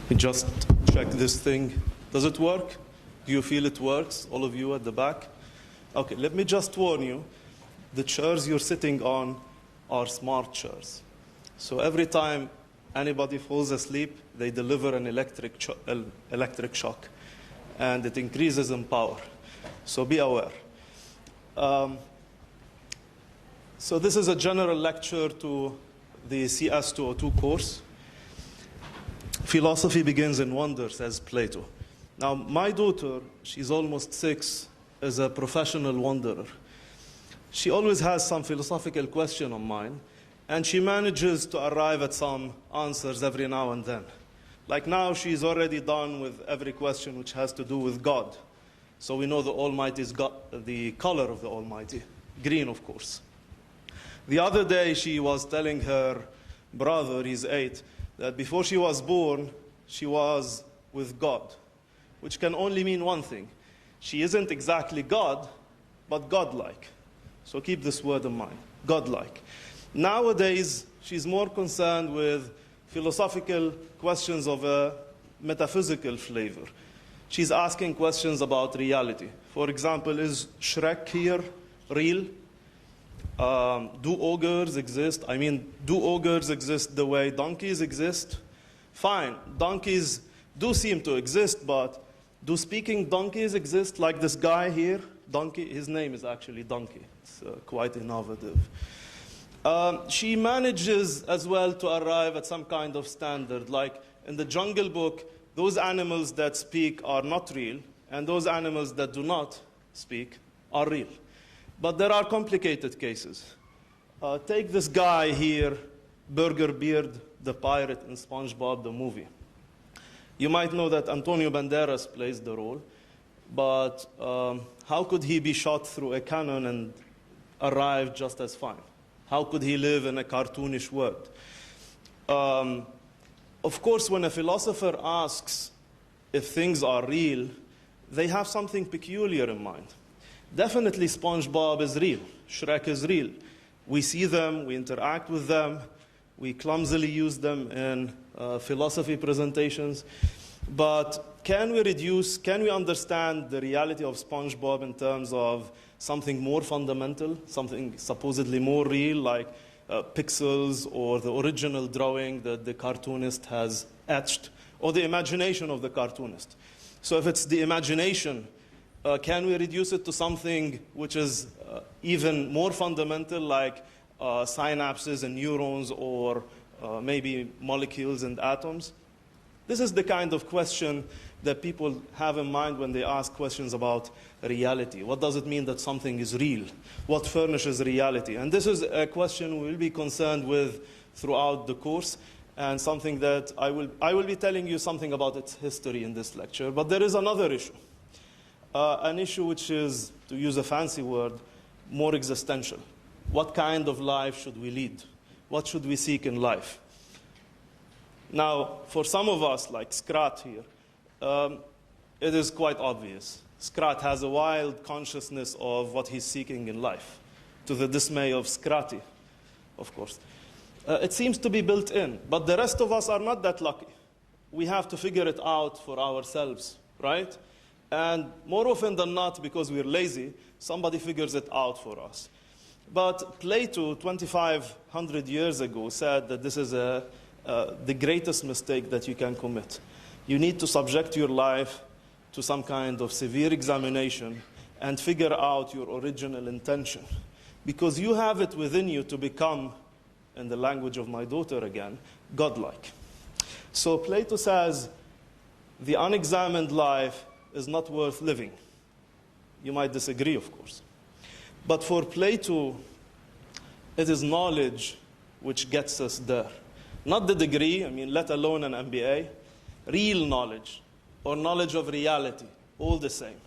me just check this thing. Does it work? Do you feel it works, all of you at the back? Okay, let me just warn you, the chairs you're sitting on are smart chairs. So every time anybody falls asleep, they deliver an electric shock, and it increases in power. So be aware. So this is a general lecture to the CS202 course. Philosophy begins in wonder, says Plato. Now, my daughter, she's almost 6, is a professional wanderer. She always has some philosophical question on mind, and she manages to arrive at some answers every now and then. Like now, she's already done with every question which has to do with God. So we know the Almighty's got the color of the Almighty, green, of course. The other day, she was telling her brother, he's 8, that before she was born, she was with God, which can only mean one thing. She isn't exactly God, but godlike. So keep this word in mind, godlike. Nowadays, she's more concerned with philosophical questions of a metaphysical flavor. She's asking questions about reality. For example, is Shrek here real? Do ogres exist? I mean, do ogres exist the way donkeys exist? Fine, donkeys do seem to exist, but do speaking donkeys exist like this guy here? Donkey, his name is actually Donkey. It's quite innovative. She manages as well to arrive at some kind of standard. Like in the Jungle Book, those animals that speak are not real, and those animals that do not speak are real. But there are complicated cases. Take this guy here, Burger Beard, the pirate in SpongeBob the movie. You might know that Antonio Banderas plays the role, but how could he be shot through a cannon and arrive just as fine? How could he live in a cartoonish world? Of course, when a philosopher asks if things are real, they have something peculiar in mind. Definitely SpongeBob is real. Shrek is real. We see them, we interact with them, we clumsily use them in philosophy presentations. But can we understand the reality of SpongeBob in terms of something more fundamental, something supposedly more real, like pixels or the original drawing that the cartoonist has etched, or the imagination of the cartoonist? So if it's the imagination, can we reduce it to something which is even more fundamental, like synapses and neurons, or maybe molecules and atoms? This is the kind of question that people have in mind when they ask questions about reality. What does it mean that something is real? What furnishes reality? And this is a question we will be concerned with throughout the course, and something that I will be telling you something about its history in this lecture. But there is another issue. An issue which is, to use a fancy word, more existential. What kind of life should we lead? What should we seek in life? Now, for some of us, like Scrat here, it is quite obvious. Scrat has a wild consciousness of what he's seeking in life, to the dismay of Scratty, of course. It seems to be built in, but the rest of us are not that lucky. We have to figure it out for ourselves, right? And more often than not, because we're lazy, somebody figures it out for us. But Plato, 2,500 years ago, said that this is the greatest mistake that you can commit. You need to subject your life to some kind of severe examination and figure out your original intention. Because you have it within you to become, in the language of my daughter again, godlike. So Plato says the unexamined life is not worth living. You might disagree, of course. But for Plato, it is knowledge which gets us there. Not the degree, let alone an MBA, real knowledge, or knowledge of reality, all the same.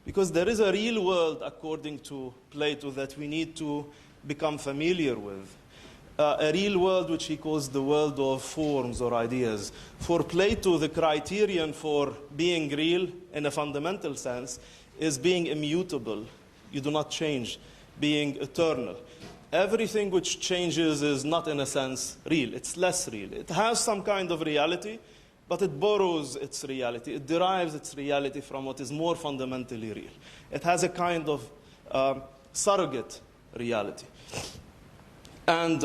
Because there is a real world, according to Plato, that we need to become familiar with. A real world which he calls the world of forms or ideas. For Plato, the criterion for being real in a fundamental sense is being immutable. You do not change, being eternal. Everything which changes is not, in a sense, real. It's less real. It has some kind of reality, but it borrows its reality. It derives its reality from what is more fundamentally real. It has a kind of surrogate reality. And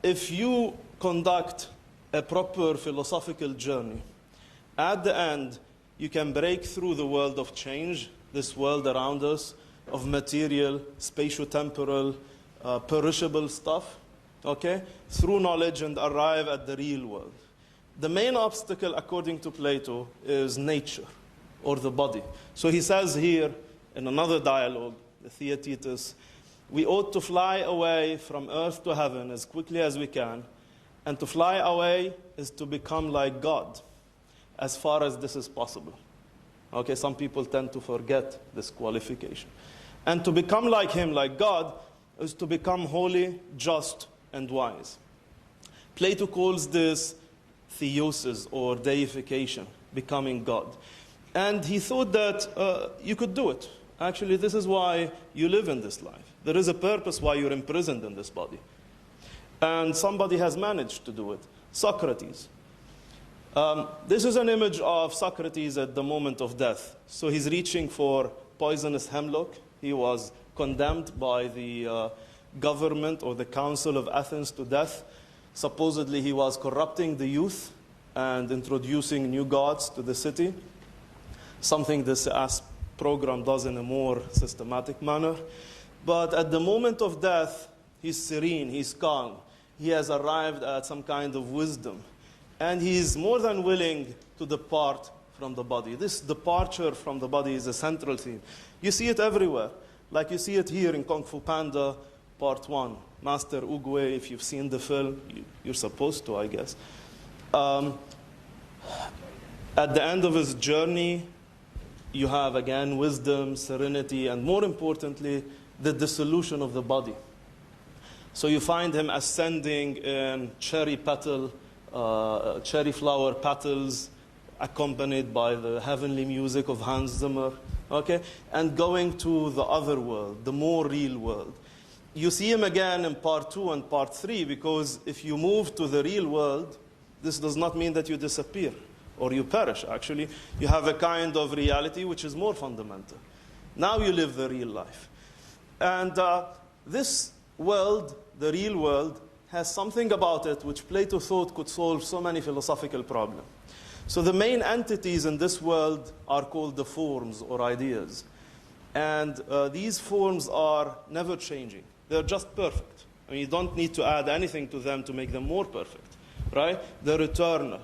if you conduct a proper philosophical journey, at the end, you can break through the world of change, this world around us, of material, spatio-temporal, perishable stuff, okay, through knowledge and arrive at the real world. The main obstacle, according to Plato, is nature, or the body. So he says here, in another dialogue, the Theaetetus, we ought to fly away from earth to heaven as quickly as we can, and to fly away is to become like God, as far as this is possible. Okay, some people tend to forget this qualification. And to become like him, like God, is to become holy, just, and wise. Plato calls this theosis, or deification, becoming God. And he thought that you could do it. Actually, this is why you live in this life. There is a purpose why you're imprisoned in this body. And somebody has managed to do it. Socrates. This is an image of Socrates at the moment of death. So he's reaching for poisonous hemlock. He was condemned by the government or the council of Athens to death. Supposedly he was corrupting the youth and introducing new gods to the city, something this program does in a more systematic manner. But at the moment of death, he's serene, he's calm. He has arrived at some kind of wisdom. And he's more than willing to depart from the body. This departure from the body is a central theme. You see it everywhere. Like you see it here in Kung Fu Panda Part 1. Master Oogway, if you've seen the film, you're supposed to, I guess. At the end of his journey, you have, again, wisdom, serenity, and more importantly, the dissolution of the body. So you find him ascending in cherry flower petals, accompanied by the heavenly music of Hans Zimmer, okay? And going to the other world, the more real world. You see him again in part 2 and part 3, because if you move to the real world, this does not mean that you disappear or you perish, actually. You have a kind of reality which is more fundamental. Now you live the real life. And this world, the real world, has something about it which Plato thought could solve so many philosophical problems. So the main entities in this world are called the forms or ideas. And these forms are never changing. They're just perfect. I mean, you don't need to add anything to them to make them more perfect, right? They're eternal.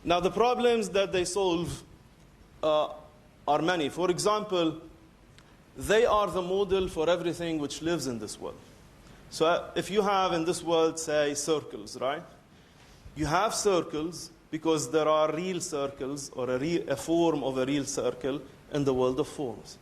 Now, the problems that they solve are many. For example, they are the model for everything which lives in this world. So if you have in this world, say, circles, right? You have circles because there are real circles or a form of a real circle in the world of forms.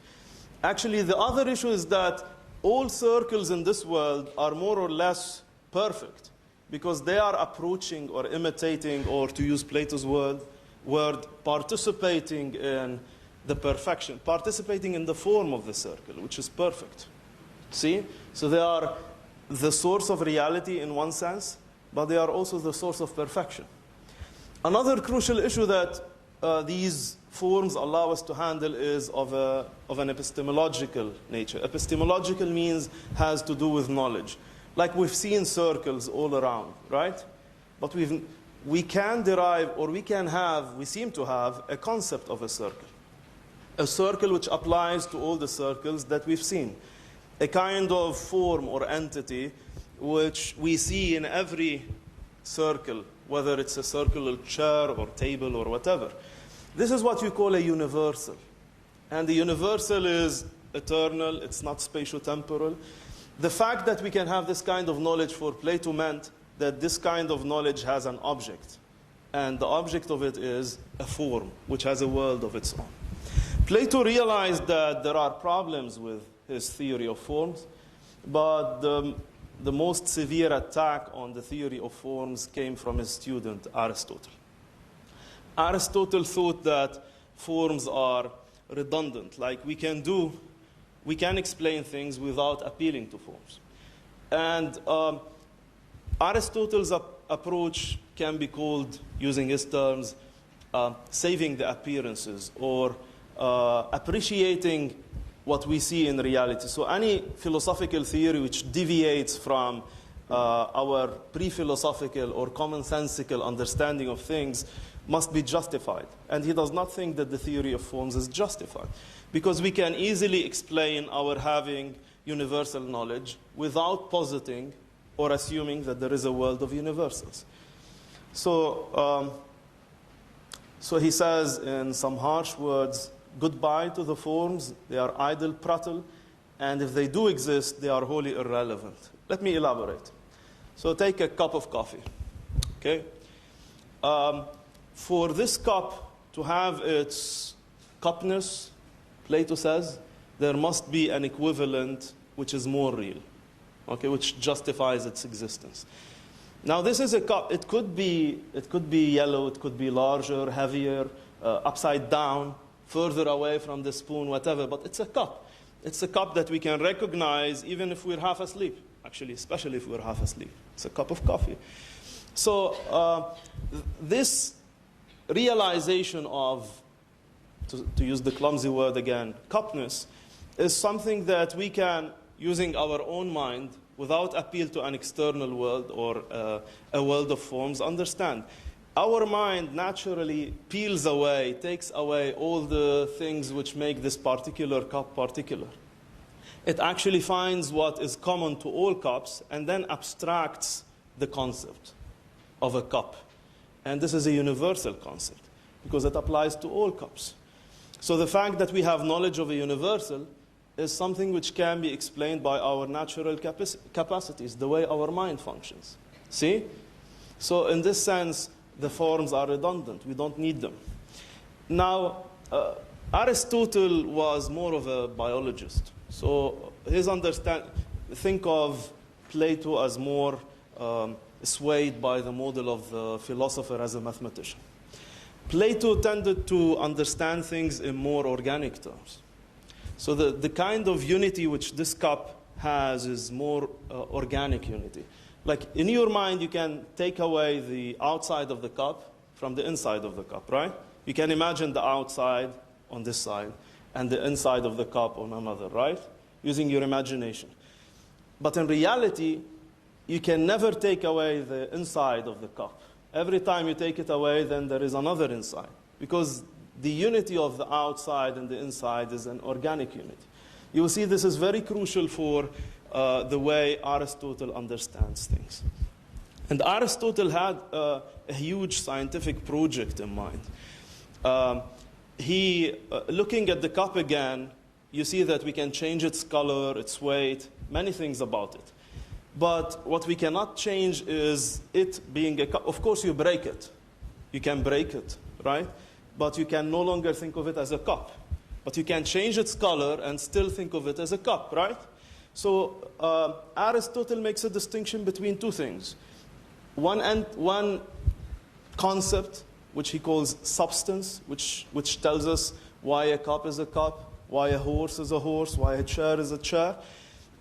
Actually, the other issue is that all circles in this world are more or less perfect because they are approaching or imitating, or to use Plato's word, participating in the perfection, participating in the form of the circle, which is perfect. See? So they are the source of reality in one sense, but they are also the source of perfection. Another crucial issue that these forms allow us to handle is of an epistemological nature. Epistemological means has to do with knowledge. Like we've seen circles all around, right? But we can derive, or we seem to have a concept of a circle which applies to all the circles that we've seen. A kind of form or entity which we see in every circle, whether it's a circular chair or table or whatever. This is what you call a universal. And the universal is eternal, it's not spatio-temporal. The fact that we can have this kind of knowledge for Plato meant that this kind of knowledge has an object. And the object of it is a form, which has a world of its own. Plato realized that there are problems with his theory of forms, but the most severe attack on the theory of forms came from his student, Aristotle. Aristotle thought that forms are redundant, like we can explain things without appealing to forms. And Aristotle's approach can be called, using his terms, saving the appearances, or appreciating what we see in reality. So any philosophical theory which deviates from our pre-philosophical or commonsensical understanding of things must be justified. And he does not think that the theory of forms is justified, because we can easily explain our having universal knowledge without positing or assuming that there is a world of universals. So he says in some harsh words, goodbye to the forms, they are idle prattle, and if they do exist, they are wholly irrelevant. Let me elaborate. So take a cup of coffee, okay? For this cup to have its cupness, Plato says, there must be an equivalent which is more real, okay, which justifies its existence. Now this is a cup. It could be yellow, it could be larger, heavier, upside down, further away from the spoon, whatever, but it's a cup. It's a cup that we can recognize even if we're half asleep, actually, especially if we're half asleep. It's a cup of coffee. So this realization of, to use the clumsy word again, cupness, is something that we can, using our own mind, without appeal to an external world or a world of forms, understand. Our mind naturally peels away, takes away all the things which make this particular cup particular. It actually finds what is common to all cups and then abstracts the concept of a cup. And this is a universal concept because it applies to all cups. So the fact that we have knowledge of a universal is something which can be explained by our natural capacities, the way our mind functions. See? So in this sense, the forms are redundant. We don't need them. Now, Aristotle was more of a biologist. So his think of Plato as more swayed by the model of the philosopher as a mathematician. Plato tended to understand things in more organic terms. So the kind of unity which this cup has is more organic unity. Like in your mind, you can take away the outside of the cup from the inside of the cup, right? You can imagine the outside on this side and the inside of the cup on another, right? Using your imagination. But in reality, you can never take away the inside of the cup. Every time you take it away, then there is another inside. Because the unity of the outside and the inside is an organic unity. You will see this is very crucial for the way Aristotle understands things. And Aristotle had a huge scientific project in mind. Looking at the cup again, you see that we can change its color, its weight, many things about it. But what we cannot change is it being a cup. Of course, you break it. You can break it, right? But you can no longer think of it as a cup. But you can change its color and still think of it as a cup, right? So Aristotle makes a distinction between two things. One concept, which he calls substance, which tells us why a cup is a cup, why a horse is a horse, why a chair is a chair.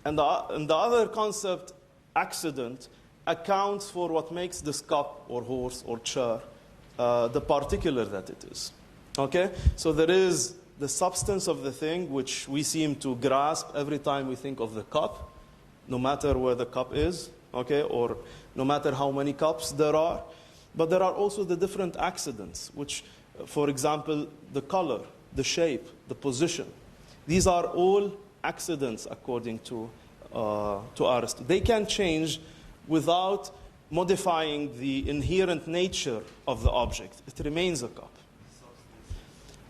And the other concept, accident, accounts for what makes this cup or horse or chair the particular that it is. Okay? So there is the substance of the thing, which we seem to grasp every time we think of the cup, no matter where the cup is, okay, or no matter how many cups there are. But there are also the different accidents, which, for example, the color, the shape, the position. These are all accidents according to Aristotle. They can change without modifying the inherent nature of the object. It remains a cup.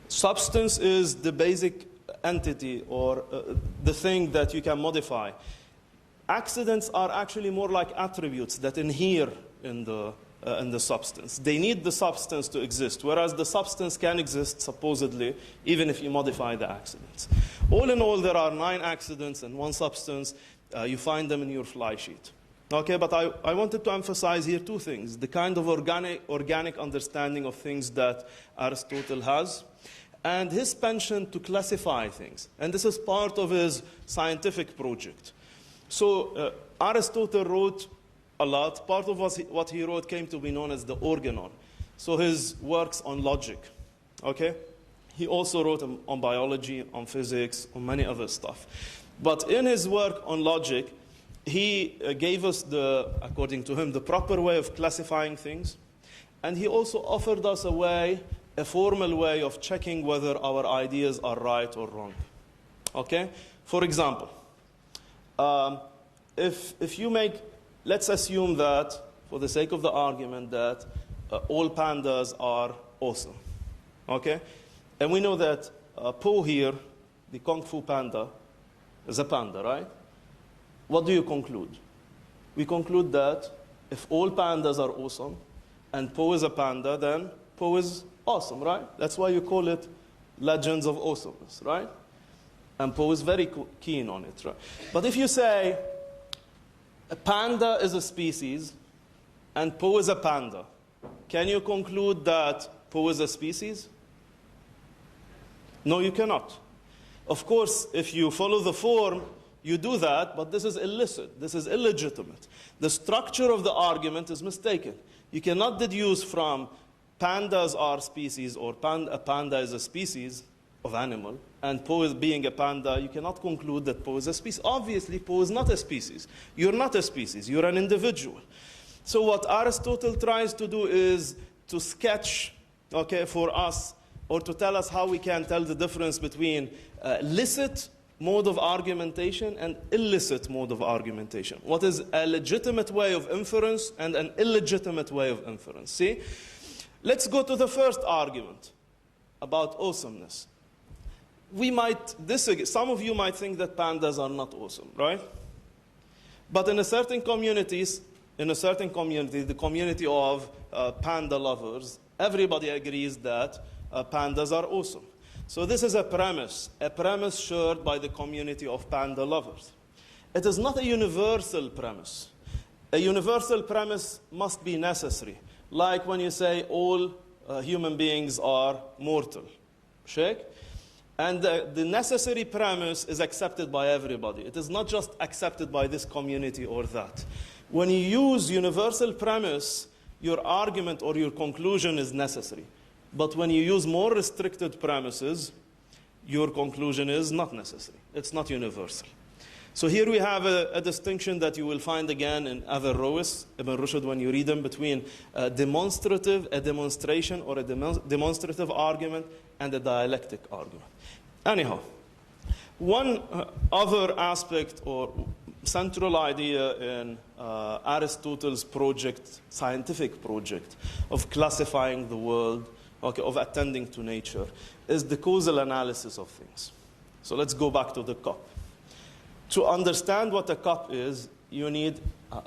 Substance is the basic entity or the thing that you can modify. Accidents are actually more like attributes that inhere in the substance. They need the substance to exist, whereas the substance can exist, supposedly, even if you modify the accidents. All in all, there are 9 accidents and 1 substance. You find them in your fly sheet. Okay, but I wanted to emphasize here 2 things. The kind of organic understanding of things that Aristotle has, and his penchant to classify things. And this is part of his scientific project. So Aristotle wrote a lot. Part of what he wrote came to be known as the Organon. So his works on logic, okay? He also wrote on biology, on physics, on many other stuff. But in his work on logic, he gave us, according to him, the proper way of classifying things. And he also offered us a formal way of checking whether our ideas are right or wrong. Okay? For example, if you let's assume that, for the sake of the argument, that all pandas are awesome. Okay? And we know that Po here, the Kung Fu panda, is a panda, right? What do you conclude? We conclude that if all pandas are awesome and Po is a panda, then Po is awesome, right? That's why you call it Legends of Awesomeness, right? And Po is very keen on it, right? But if you say a panda is a species and Po is a panda, can you conclude that Po is a species? No, you cannot. Of course, if you follow the form, you do that, but this is illicit. This is illegitimate. The structure of the argument is mistaken. You cannot deduce from pandas are species or a panda is a species of animal, and Po is being a panda, you cannot conclude that Po is a species. Obviously, Po is not a species. You're not a species. You're an individual. So what Aristotle tries to do is to sketch, okay, for us, or to tell us how we can tell the difference between licit mode of argumentation and illicit mode of argumentation. What is a legitimate way of inference and an illegitimate way of inference? See? Let's go to the first argument about awesomeness. We might disagree. Some of you might think that pandas are not awesome, right? But in a certain community, the community of panda lovers, everybody agrees that pandas are awesome. So this is a premise shared by the community of panda lovers. It is not a universal premise. A universal premise must be necessary. Like when you say all human beings are mortal. Sheikh? And the necessary premise is accepted by everybody. It is not just accepted by this community or that. When you use universal premise, your argument or your conclusion is necessary. But when you use more restricted premises, your conclusion is not necessary. It's not universal. So here we have a distinction that you will find again in Averroes, Ibn Rushd, when you read them, between a demonstration or a demonstrative argument and a dialectic argument. Anyhow, one other aspect or central idea in Aristotle's scientific project of classifying the world, okay, of attending to nature, is the causal analysis of things. So let's go back to the cup. To understand what a cup is, you need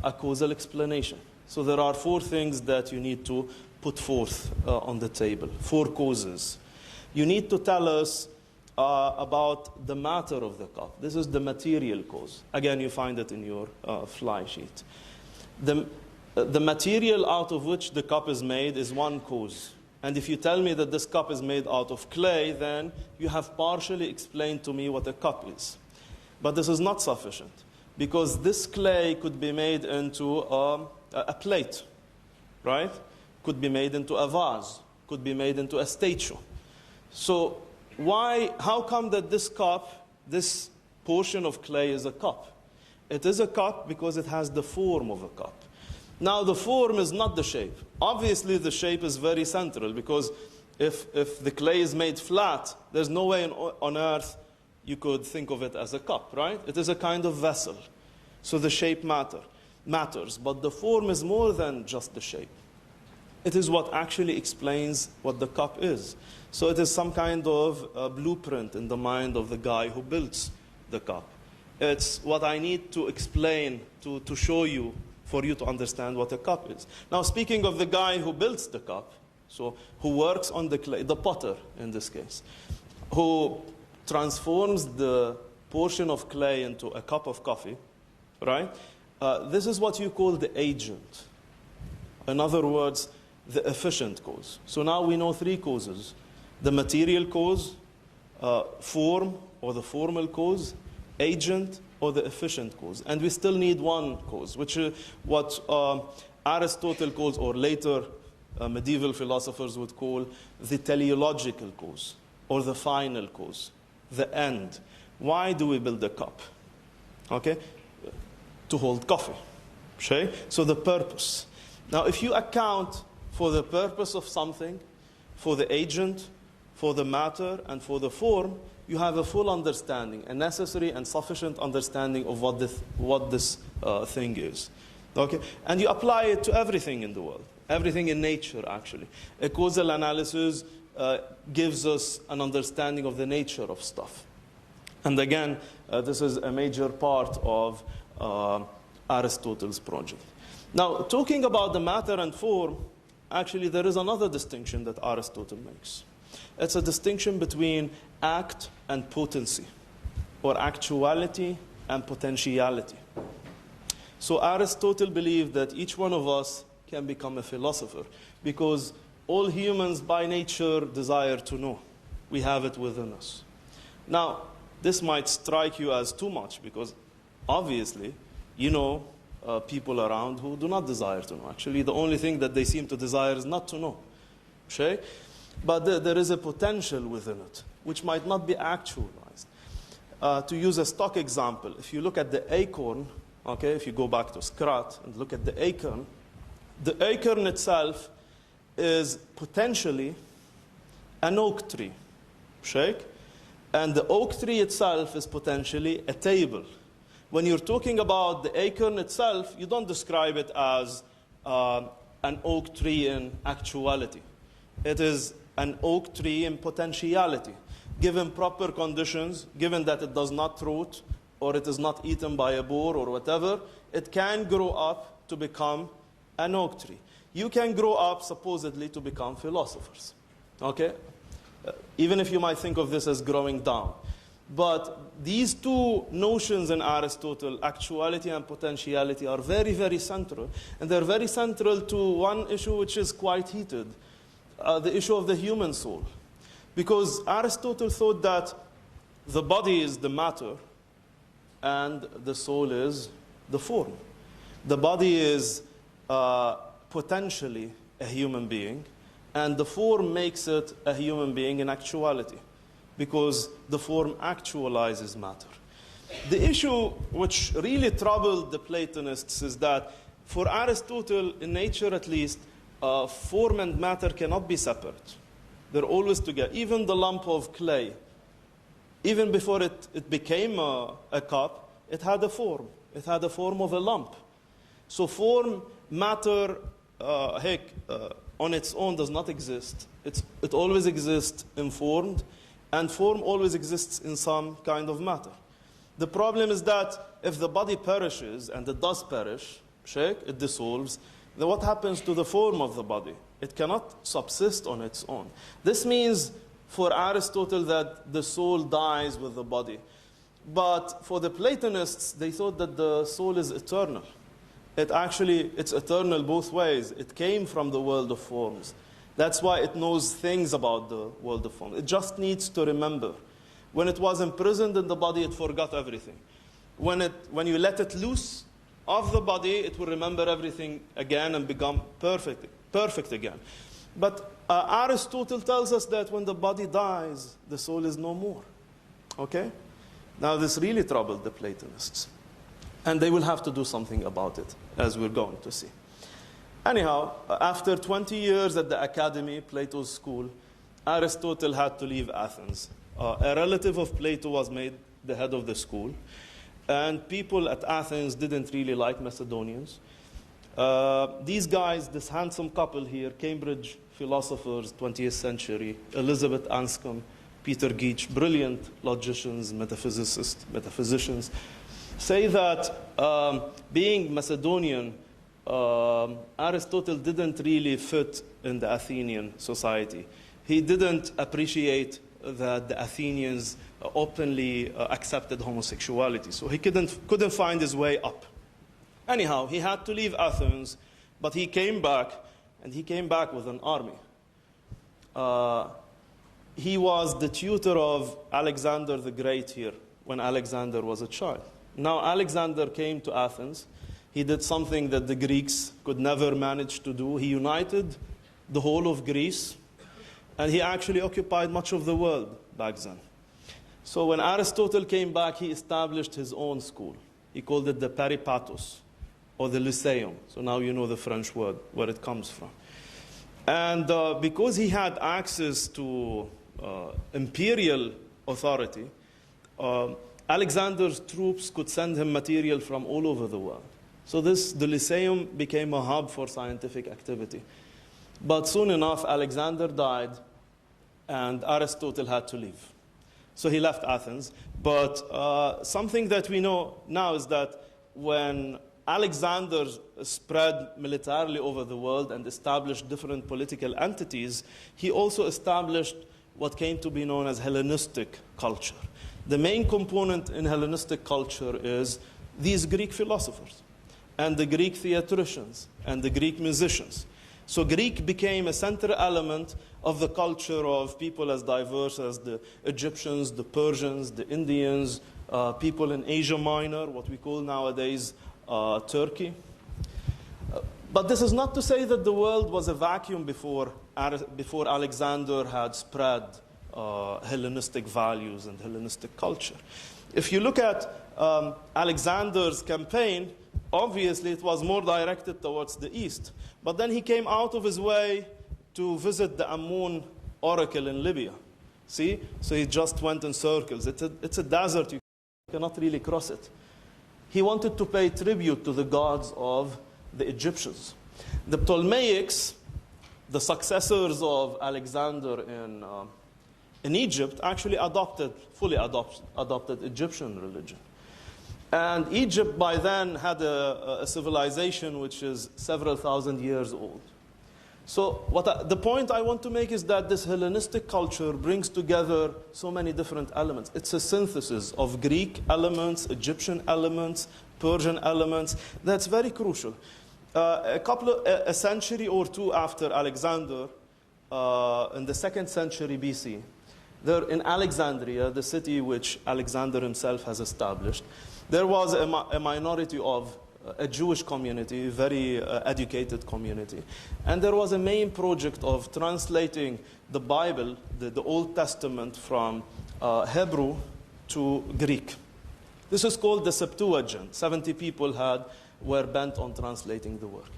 a causal explanation. So there are 4 things that you need to put forth on the table, 4 causes. You need to tell us about the matter of the cup. This is the material cause. Again, you find it in your fly sheet. The material out of which the cup is made is one cause. And if you tell me that this cup is made out of clay, then you have partially explained to me what a cup is. But this is not sufficient, because this clay could be made into a plate, right? Could be made into a vase, could be made into a statue. So how come that this cup, this portion of clay is a cup? It is a cup because it has the form of a cup. Now, the form is not the shape. Obviously, the shape is very central, because if the clay is made flat, there's no way on earth you could think of it as a cup, right? It is a kind of vessel. So the shape matters. But the form is more than just the shape. It is what actually explains what the cup is. So it is some kind of blueprint in the mind of the guy who builds the cup. It's what I need to explain, to show you, for you to understand what a cup is. Now, speaking of the guy who builds the cup, so who works on the clay, the potter in this case, who transforms the portion of clay into a cup of coffee, right? This is what you call the agent. In other words, the efficient cause. So now we know 3 causes. The material cause, form or the formal cause, agent, or the efficient cause. And we still need one cause, which is what Aristotle calls, or later medieval philosophers would call, the teleological cause, or the final cause, the end. Why do we build a cup? Okay? To hold coffee. Okay? So the purpose. Now, if you account for the purpose of something, for the agent, for the matter, and for the form, you have a full understanding, a necessary and sufficient understanding of what this thing is. Okay? And you apply it to everything in the world, everything in nature, actually. A causal analysis gives us an understanding of the nature of stuff. And again, this is a major part of Aristotle's project. Now, talking about the matter and form, actually there is another distinction that Aristotle makes. It's a distinction between act and potency, or actuality and potentiality. So Aristotle believed that each one of us can become a philosopher, because all humans by nature desire to know. We have it within us. Now, this might strike you as too much, because obviously, you know people around who do not desire to know. Actually, the only thing that they seem to desire is not to know. Okay? But there is a potential within it, which might not be actualized. To use a stock example, if you look at the acorn, okay, if you go back to Scrat and look at the acorn itself is potentially an oak tree. Okay? And the oak tree itself is potentially a table. When you're talking about the acorn itself, you don't describe it as an oak tree in actuality. It is an oak tree in potentiality. Given proper conditions, given that it does not root, or it is not eaten by a boar or whatever, it can grow up to become an oak tree. You can grow up supposedly to become philosophers. Okay? Even if you might think of this as growing down. But these two notions in Aristotle, actuality and potentiality, are very, very central. And they're very central to one issue which is quite heated, the issue of the human soul. Because Aristotle thought that the body is the matter and the soul is the form. The body is potentially a human being, and the form makes it a human being in actuality, because the form actualizes matter. The issue which really troubled the Platonists is that for Aristotle, in nature at least, form and matter cannot be separate. They're always together. Even the lump of clay, even before it became a cup, it had a form. It had a form of a lump. So form, matter, on its own does not exist. It always exists informed, and form always exists in some kind of matter. The problem is that if the body perishes, and it does perish, it dissolves, then what happens to the form of the body? It cannot subsist on its own. This means for Aristotle that the soul dies with the body. But for the Platonists, they thought that the soul is eternal. It's eternal both ways. It came from the world of forms. That's why it knows things about the world of forms. It just needs to remember. When it was imprisoned in the body, it forgot everything. When you let it loose of the body, it will remember everything again and become perfect again. But Aristotle tells us that when the body dies, the soul is no more. Okay? Now, this really troubled the Platonists. And they will have to do something about it, as we're going to see. Anyhow, after 20 years at the academy, Plato's school, Aristotle had to leave Athens. A relative of Plato was made the head of the school. And people at Athens didn't really like Macedonians. These guys, this handsome couple here, Cambridge philosophers, 20th century, Elizabeth Anscombe, Peter Geach, brilliant logicians, metaphysicians, say that being Macedonian, Aristotle didn't really fit in the Athenian society. He didn't appreciate that the Athenians openly accepted homosexuality, so he couldn't find his way up. Anyhow, he had to leave Athens, but he came back, and he came back with an army. He was the tutor of Alexander the Great here when Alexander was a child. Now, Alexander came to Athens. He did something that the Greeks could never manage to do. He united the whole of Greece, and he actually occupied much of the world back then. So when Aristotle came back, he established his own school. He called it the Peripatos, or the Lyceum. So now you know the French word, where it comes from. And because he had access to imperial authority, Alexander's troops could send him material from all over the world. So the Lyceum became a hub for scientific activity. But soon enough, Alexander died, and Aristotle had to leave. So he left Athens. But something that we know now is that when Alexander spread militarily over the world and established different political entities, he also established what came to be known as Hellenistic culture. The main component in Hellenistic culture is these Greek philosophers and the Greek theatricians and the Greek musicians. So Greek became a central element of the culture of people as diverse as the Egyptians, the Persians, the Indians, people in Asia Minor, what we call nowadays Turkey. But this is not to say that the world was a vacuum before Alexander had spread Hellenistic values and Hellenistic culture. If you look at Alexander's campaign, obviously it was more directed towards the east. But then he came out of his way to visit the Amun oracle in Libya. See? So he just went in circles. It's a desert. You cannot really cross it. He wanted to pay tribute to the gods of the Egyptians. The Ptolemaics, the successors of Alexander in Egypt, actually fully adopted Egyptian religion. And Egypt by then had a civilization which is several thousand years old. So the point I want to make is that this Hellenistic culture brings together so many different elements. It's a synthesis of Greek elements, Egyptian elements, Persian elements. That's very crucial. A century or two after Alexander, in the 2nd century BC, there in Alexandria, the city which Alexander himself has established, there was a minority of a Jewish community, a very educated community. And there was a main project of translating the Bible, the Old Testament, from Hebrew to Greek. This is called the Septuagint. 70 people were bent on translating the work.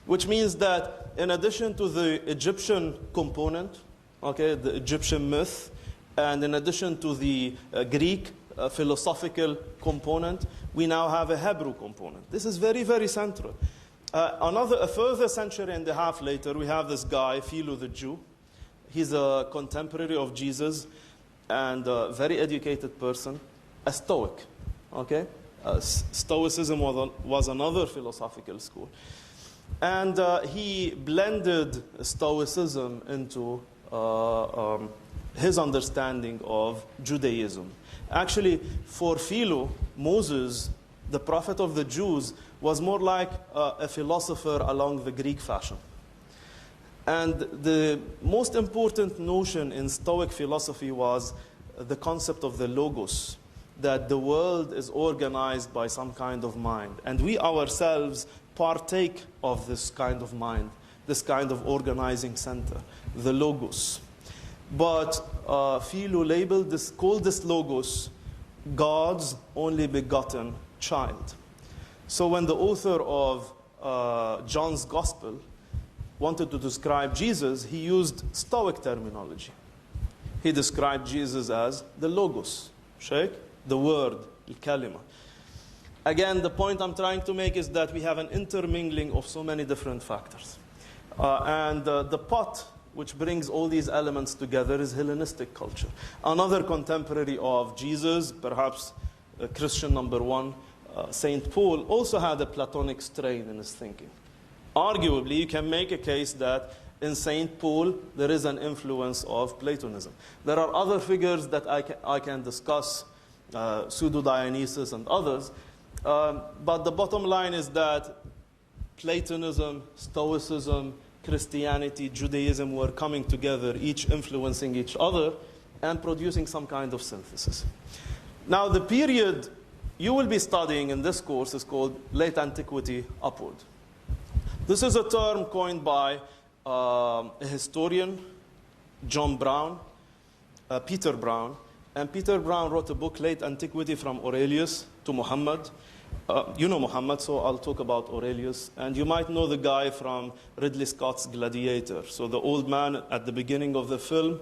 Which means that in addition to the Egyptian component, okay, the Egyptian myth, and in addition to the Greek philosophical component, we now have a Hebrew component. This is very, very central. A further century and a half later, we have this guy, Philo the Jew. He's a contemporary of Jesus and a very educated person, a Stoic. Okay? Stoicism was another philosophical school. And he blended Stoicism into his understanding of Judaism. Actually, for Philo, Moses, the prophet of the Jews, was more like a philosopher along the Greek fashion. And the most important notion in Stoic philosophy was the concept of the logos, that the world is organized by some kind of mind. And we ourselves partake of this kind of mind, this kind of organizing center, the logos. But Philo called this logos God's only begotten child. So when the author of John's Gospel wanted to describe Jesus, he used Stoic terminology. He described Jesus as the logos, the word, al-kalima. Again, the point I'm trying to make is that we have an intermingling of so many different factors. And the pot which brings all these elements together is Hellenistic culture. Another contemporary of Jesus, perhaps Christian number one, St. Paul, also had a Platonic strain in his thinking. Arguably, you can make a case that in St. Paul, there is an influence of Platonism. There are other figures that I can discuss, Pseudo-Dionysus and others, but the bottom line is that Platonism, Stoicism, Christianity, Judaism were coming together, each influencing each other and producing some kind of synthesis. Now, the period you will be studying in this course is called late antiquity upward. This is a term coined by a historian, Peter Brown. And Peter Brown wrote a book, Late Antiquity, from Aurelius to Muhammad. You know Muhammad, so I'll talk about Aurelius. And you might know the guy from Ridley Scott's Gladiator. So the old man at the beginning of the film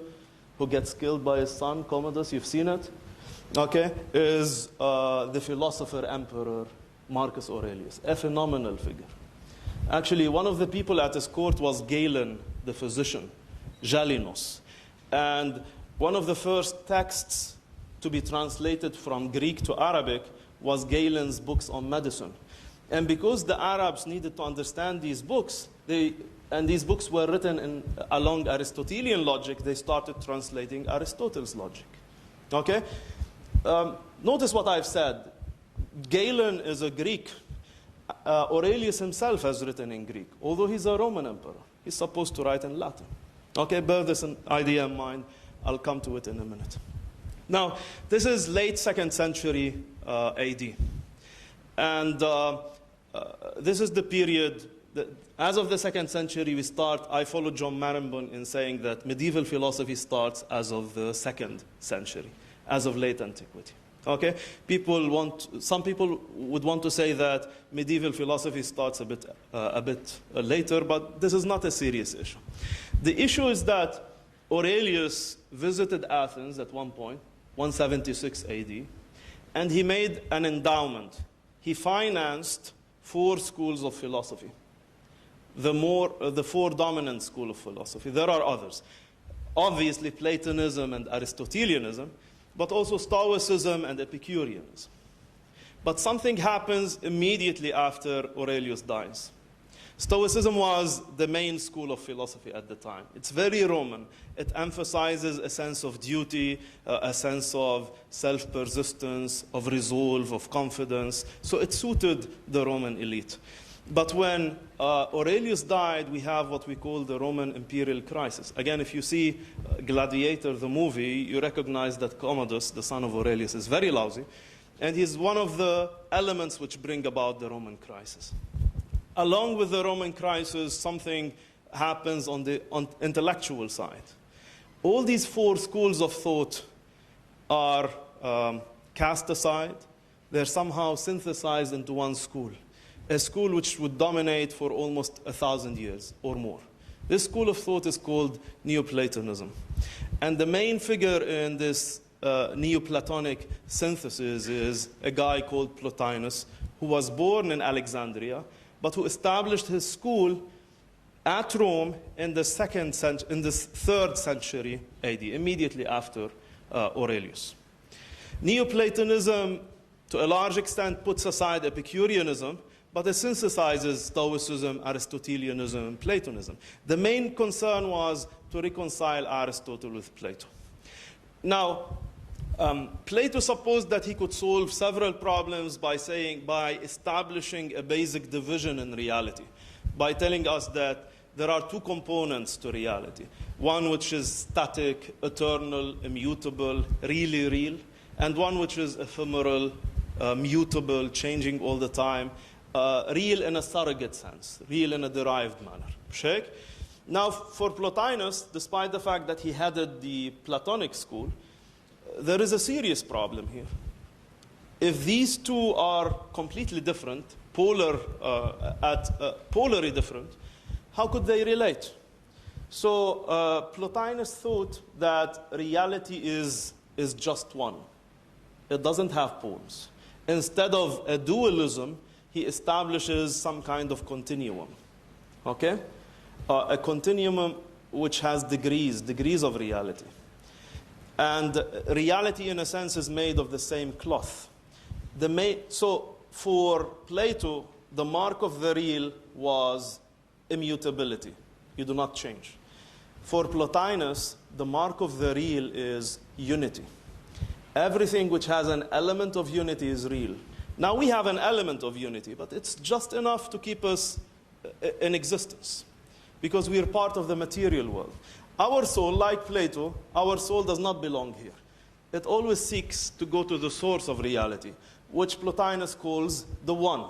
who gets killed by his son, Commodus, you've seen it? Okay, is the philosopher emperor Marcus Aurelius, a phenomenal figure. Actually, one of the people at his court was Galen, the physician, Jalinos. And one of the first texts to be translated from Greek to Arabic was Galen's books on medicine. And because the Arabs needed to understand these books, and these books were written along Aristotelian logic, they started translating Aristotle's logic. Okay? Notice what I've said. Galen is a Greek. Aurelius himself has written in Greek, although he's a Roman emperor. He's supposed to write in Latin. Okay, bear this idea in mind. I'll come to it in a minute. Now, this is late 2nd century AD. And this is the period, as of the 2nd century, I follow John Marrenbun in saying that medieval philosophy starts as of the 2nd century, as of late antiquity. Okay? Some people would want to say that medieval philosophy starts a bit later, but this is not a serious issue. The issue is that Aurelius visited Athens at one point, 176 AD, and he made an endowment. He financed 4 schools of philosophy, the 4 dominant schools of philosophy. There are others. Obviously, Platonism and Aristotelianism, but also Stoicism and Epicureanism. But something happens immediately after Aurelius dies. Stoicism was the main school of philosophy at the time. It's very Roman. It emphasizes a sense of duty, a sense of self-persistence, of resolve, of confidence. So it suited the Roman elite. But when Aurelius died, we have what we call the Roman imperial crisis. Again, if you see Gladiator, the movie, you recognize that Commodus, the son of Aurelius, is very lousy. And he's one of the elements which bring about the Roman crisis. Along with the Roman crisis, something happens on the intellectual side. All these 4 schools of thought are cast aside. They're somehow synthesized into one school. A school which would dominate for almost 1,000 years or more. This school of thought is called Neoplatonism. And the main figure in this Neoplatonic synthesis is a guy called Plotinus, who was born in Alexandria, but who established his school at Rome in the 3rd century AD, immediately after Aurelius. Neoplatonism, to a large extent, puts aside Epicureanism, but it synthesizes Stoicism, Aristotelianism, and Platonism. The main concern was to reconcile Aristotle with Plato. Now, Plato supposed that he could solve several problems by establishing a basic division in reality, by telling us that there are 2 components to reality. One which is static, eternal, immutable, really real, and one which is ephemeral, mutable, changing all the time, real in a surrogate sense, real in a derived manner. Sheikh? Now, for Plotinus, despite the fact that he headed the Platonic school, there is a serious problem here. If these 2 are completely different, polarly different, how could they relate? So Plotinus thought that reality is just one. It doesn't have poles. Instead of a dualism, he establishes some kind of continuum. Okay? A continuum which has degrees of reality. And reality, in a sense, is made of the same cloth. So for Plato, the mark of the real was immutability. You do not change. For Plotinus, the mark of the real is unity. Everything which has an element of unity is real. Now we have an element of unity, but it's just enough to keep us in existence, because we are part of the material world. Our soul, like Plato, our soul does not belong here. It always seeks to go to the source of reality. which Plotinus calls the one.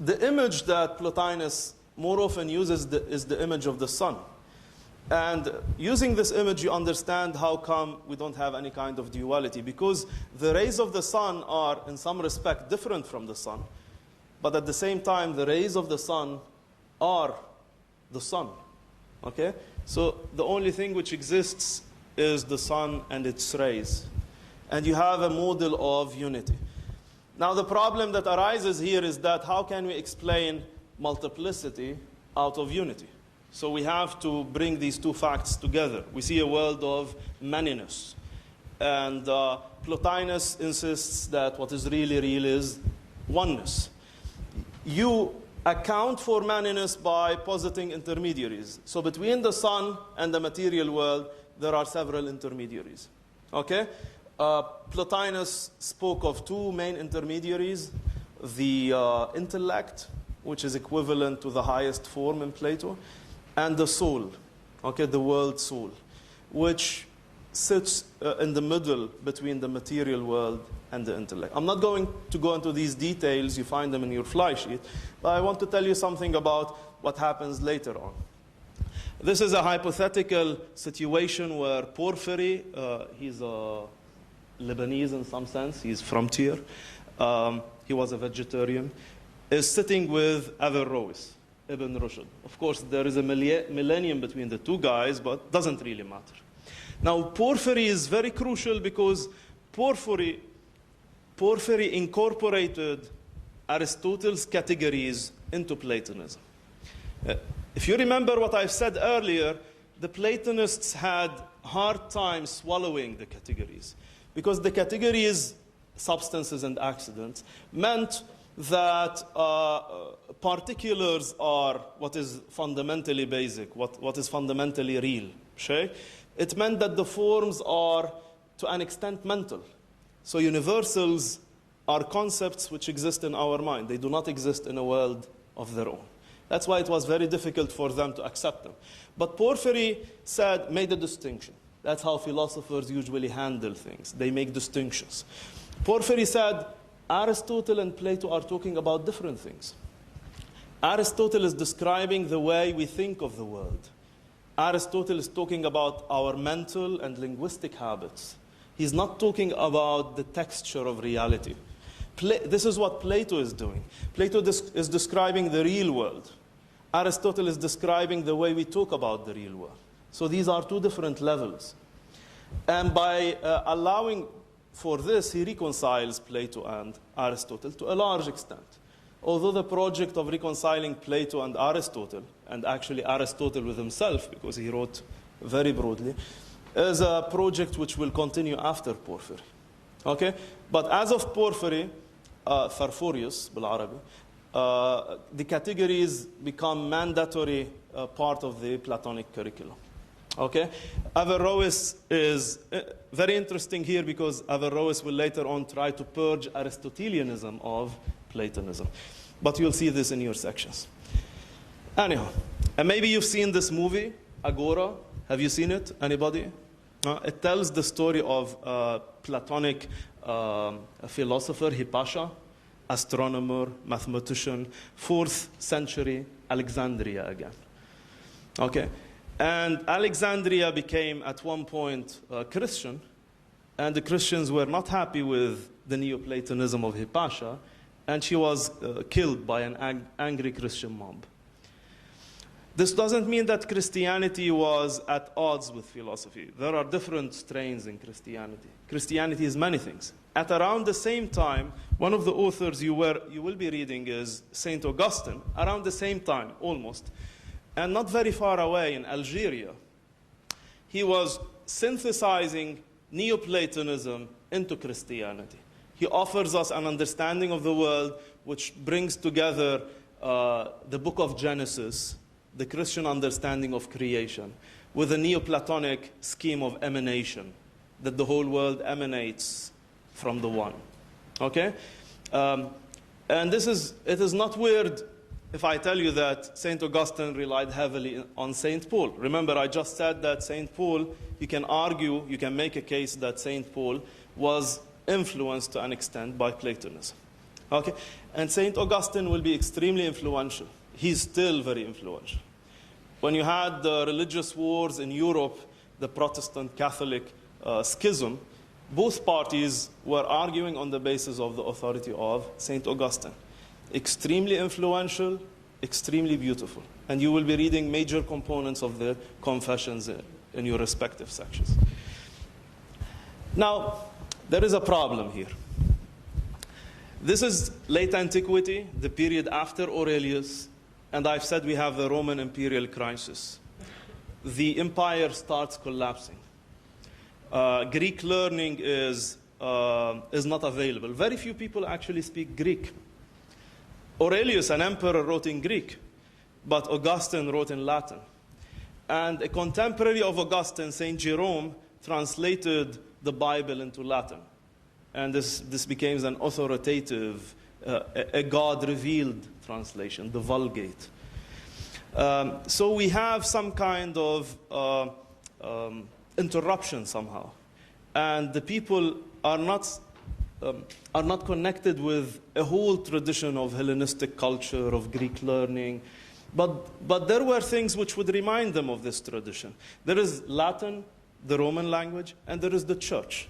The image that Plotinus more often uses is the image of the sun. And using this image, you understand how come we don't have any kind of duality. Because the rays of the sun are, in some respect, different from the sun. But at the same time, the rays of the sun are the sun. Okay? So the only thing which exists is the sun and its rays. And you have a model of unity. Now the problem that arises here is that how can we explain multiplicity out of unity? So we have to bring these two facts together. We see a world of manyness. And Plotinus insists that what is really real is oneness. You account for manyness by positing intermediaries. So between the sun and the material world, there are several intermediaries. Okay? Plotinus spoke of two main intermediaries, the intellect, which is equivalent to the highest form in Plato, and the soul, okay, the world soul, which sits in the middle between the material world and the intellect. I'm not going to go into these details, you find them in your fly sheet, but I want to tell you something about what happens later on. This is a hypothetical situation where Porphyry, he's a Lebanese in some sense, he's from Tyre, he was a vegetarian, is sitting with Averroes, Ibn Rushd. Of course, there is a millennium between the two guys, but doesn't really matter. Now, Porphyry is very crucial because Porphyry incorporated Aristotle's categories into Platonism. If you remember what I've said earlier, the Platonists had a hard time swallowing the categories because the categories, substances and accidents, meant that particulars are what is fundamentally basic, what is fundamentally real. Okay? It meant that the forms are, to an extent, mental. So universals are concepts which exist in our mind. They do not exist in a world of their own. That's why it was very difficult for them to accept them. But Porphyry made a distinction. That's how philosophers usually handle things. They make distinctions. Porphyry said, Aristotle and Plato are talking about different things. Aristotle is describing the way we think of the world. Aristotle is talking about our mental and linguistic habits. He's not talking about the texture of reality. This is what Plato is doing. Plato is describing the real world. Aristotle is describing the way we talk about the real world. So these are two different levels. And by allowing for this, he reconciles Plato and Aristotle to a large extent. Although the project of reconciling Plato and Aristotle, and actually Aristotle with himself, because he wrote very broadly, is a project which will continue after Porphyry. Okay? But as of Porphyry, Farfurius, بالعربي, the categories become mandatory part of the Platonic curriculum. Okay? Averroes is very interesting here because Averroes will later on try to purge Aristotelianism of Platonism. But you'll see this in your sections. Anyhow, and maybe you've seen this movie, Agora. Have you seen it? Anybody? It tells the story of Platonic philosopher, Hypatia, astronomer, mathematician, 4th century Alexandria again. Okay? And Alexandria became, at one point, Christian, and the Christians were not happy with the Neoplatonism of Hypatia, and she was killed by an angry Christian mob. This doesn't mean that Christianity was at odds with philosophy. There are different strains in Christianity. Christianity is many things. At around the same time, one of the authors you will be reading is St. Augustine, around the same time, almost, and not very far away in Algeria. He was synthesizing Neoplatonism into Christianity. He offers us an understanding of the world which brings together the book of Genesis, the Christian understanding of creation, with a Neoplatonic scheme of emanation, that the whole world emanates from the one. Okay? And it is not weird if I tell you that St. Augustine relied heavily on St. Paul. Remember, I just said that St. Paul, you can argue, you can make a case that St. Paul was influenced to an extent by Platonism. Okay? And St. Augustine will be extremely influential. He's still very influential. When you had the religious wars in Europe, the Protestant-Catholic schism, both parties were arguing on the basis of the authority of St. Augustine. Extremely influential, extremely beautiful. And you will be reading major components of the Confessions in your respective sections. Now, there is a problem here. This is late antiquity, the period after Aurelius, and I've said we have the Roman imperial crisis. The empire starts collapsing. Greek learning is not available. Very few people actually speak Greek. Aurelius, an emperor, wrote in Greek, but Augustine wrote in Latin. And a contemporary of Augustine, St. Jerome, translated the Bible into Latin. And this became an authoritative, a God-revealed translation, the Vulgate. So we have some kind of interruption somehow. And the people are not connected with a whole tradition of Hellenistic culture, of Greek learning. But there were things which would remind them of this tradition. There is Latin, the Roman language, and there is the church,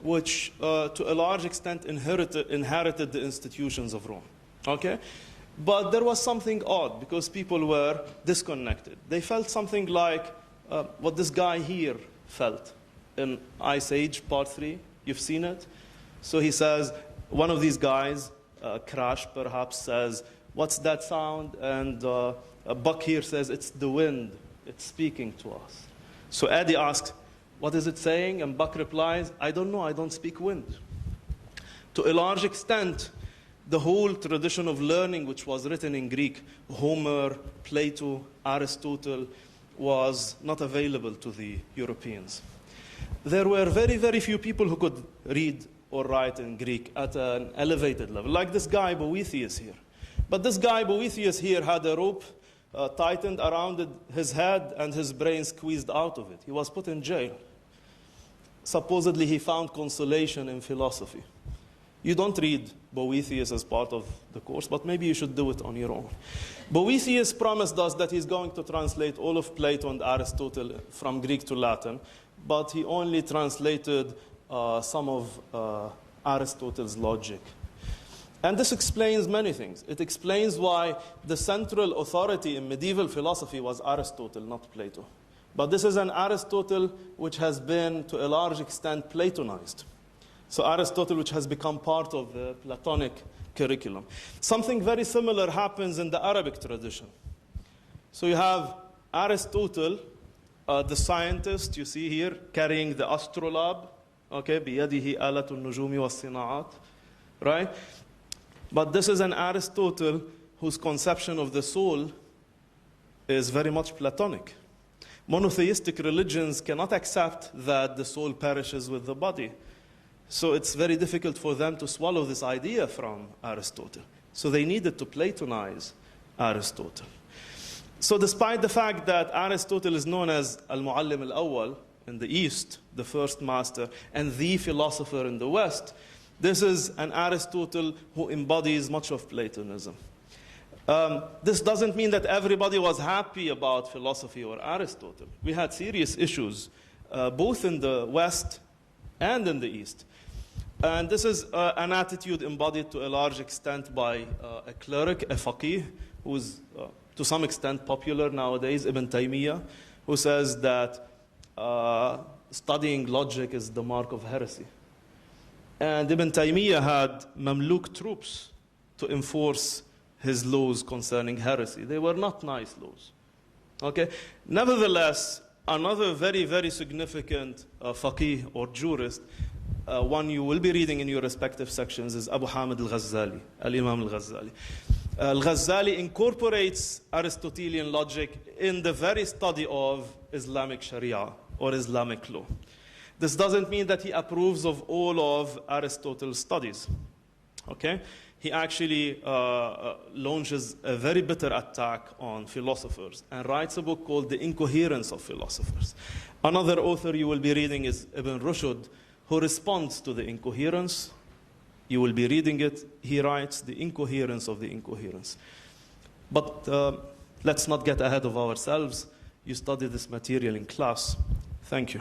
which to a large extent inherited the institutions of Rome. Okay? But there was something odd because people were disconnected. They felt something like what this guy here felt in Ice Age, Part 3. You've seen it? So he says, one of these guys, Crash perhaps, says, "What's that sound?" And Buck here says, "It's the wind. It's speaking to us." So Eddie asks, "What is it saying?" And Buck replies, "I don't know. I don't speak wind." To a large extent, the whole tradition of learning, which was written in Greek, Homer, Plato, Aristotle, was not available to the Europeans. There were very, very few people who could read or write in Greek at an elevated level, like this guy Boethius here. But this guy Boethius here had a rope tightened around his head and his brain squeezed out of it. He was put in jail. Supposedly he found consolation in philosophy. You don't read Boethius as part of the course, but maybe you should do it on your own. Boethius promised us that he's going to translate all of Plato and Aristotle from Greek to Latin, but he only translated some of Aristotle's logic. And this explains many things. It explains why the central authority in medieval philosophy was Aristotle, not Plato. But this is an Aristotle which has been, to a large extent, Platonized. So Aristotle, which has become part of the Platonic curriculum. Something very similar happens in the Arabic tradition. So you have Aristotle, the scientist, you see here, carrying the astrolabe, okay, بِيَدِهِ آلَةُ النُّجُومِ وَالصِّنَاعَاتِ, right? But this is an Aristotle whose conception of the soul is very much Platonic. Monotheistic religions cannot accept that the soul perishes with the body. So it's very difficult for them to swallow this idea from Aristotle. So they needed to Platonize Aristotle. So despite the fact that Aristotle is known as Al-Muallim al-Awwal in the East, the first master, and the philosopher in the West, this is an Aristotle who embodies much of Platonism. This doesn't mean that everybody was happy about philosophy or Aristotle. We had serious issues, both in the West and in the East. And this is an attitude embodied to a large extent by a cleric, a faqih, who is to some extent popular nowadays, Ibn Taymiyyah, who says that studying logic is the mark of heresy. And Ibn Taymiyyah had Mamluk troops to enforce his laws concerning heresy. They were not nice laws. Okay? Nevertheless, another very, very significant faqih or jurist, one you will be reading in your respective sections, is Abu Hamid al-Ghazali, al-Imam al-Ghazali. Al-Ghazali incorporates Aristotelian logic in the very study of Islamic Sharia or Islamic law. This doesn't mean that he approves of all of Aristotle's studies. Okay? He actually launches a very bitter attack on philosophers and writes a book called The Incoherence of Philosophers. Another author you will be reading is Ibn Rushd, who responds to the incoherence. You will be reading it. He writes the incoherence of the incoherence. But let's not get ahead of ourselves. You study this material in class. Thank you.